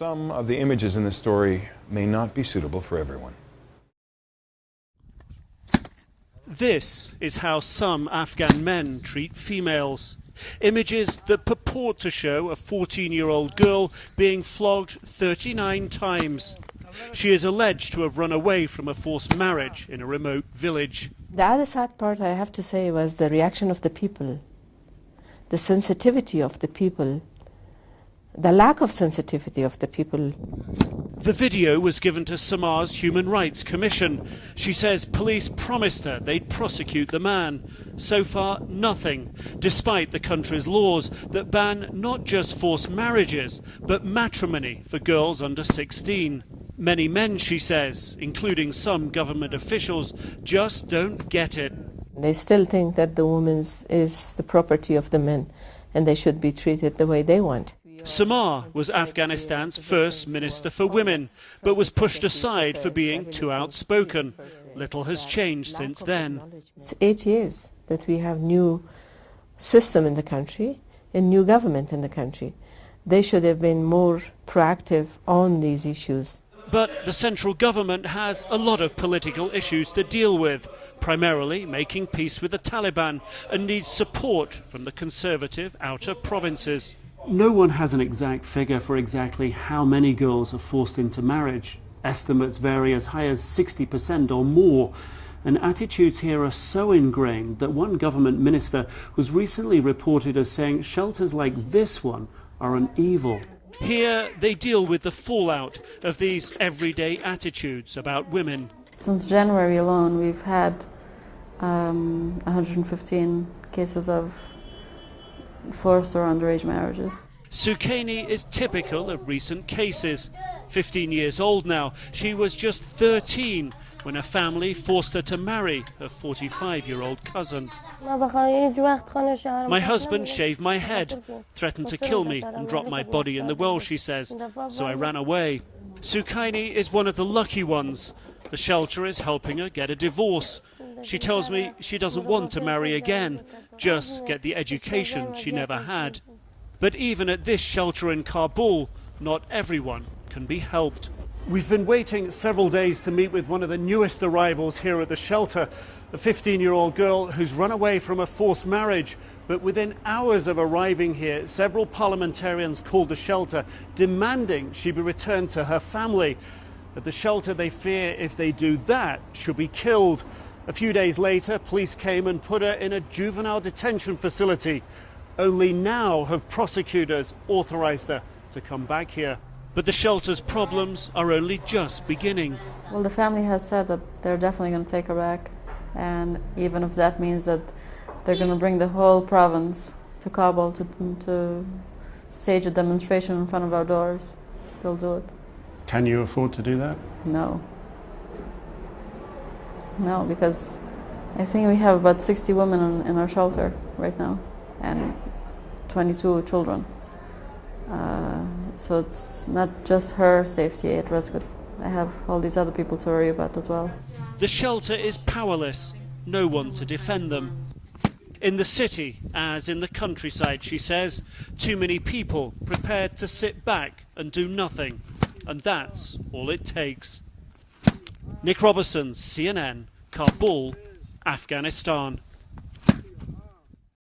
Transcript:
Some of the images in this story may not be suitable for everyone. This is how some Afghan men treat females. Images that purport to show a 14-year-old girl being flogged 39 times. She is alleged to have run away from a forced marriage in a remote village. The other sad part, I have to say, was the reaction of the people, the sensitivity of the people, the lack of sensitivity of the people. The video was given to Samar's Human Rights Commission. She says police promised her they'd prosecute the man. So far, nothing, despite the country's laws that ban not just forced marriages, but matrimony for girls under 16. Many men, she says, including some government officials, just don't get it. They still think that the woman is the property of the men and they should be treated the way they want. Samar was Afghanistan's first Minister for Women, but was pushed aside for being too outspoken. Little has changed since then. It's 8 years that we have new system in the country and new government in the country. They should have been more proactive on these issues. But the central government has a lot of political issues to deal with, primarily making peace with the Taliban, and needs support from the conservative outer provinces. No one has an exact figure for exactly how many girls are forced into marriage. Estimates vary as high as 60% or more. And attitudes here are so ingrained that one government minister was recently reported as saying shelters like this one are an evil. Here they deal with the fallout of these everyday attitudes about women. Since January alone, we've had 115 cases of forced or underage marriages. Sukaini is typical of recent cases. 15 years old now, she was just 13 when a family forced her to marry her 45-year-old cousin. My husband shaved my head, threatened to kill me and drop my body in the well, she says, so I ran away. Sukaini is one of the lucky ones. The shelter is helping her get a divorce. She tells me she doesn't want to marry again, just get the education she never had. But even at this shelter in Kabul, not everyone can be helped. We've been waiting several days to meet with one of the newest arrivals here at the shelter, a 15-year-old girl who's run away from a forced marriage. But within hours of arriving here, several parliamentarians called the shelter, demanding she be returned to her family. At the shelter, they fear if they do that, she'll be killed. A few days later, police came and put her in a juvenile detention facility. Only now have prosecutors authorized her to come back here. But the shelter's problems are only just beginning. Well, the family has said that they're definitely going to take her back. And even if that means that they're going to bring the whole province to Kabul to stage a demonstration in front of our doors, they'll do it. Can you afford to do that? No. No, because I think we have about 60 women in our shelter right now and 22 children. So it's not just her safety at risk, but I have all these other people to worry about as well. The shelter is powerless, no one to defend them. In the city, as in the countryside, she says, too many people prepared to sit back and do nothing, and that's all it takes. Nick Robertson, CNN, Kabul, Afghanistan.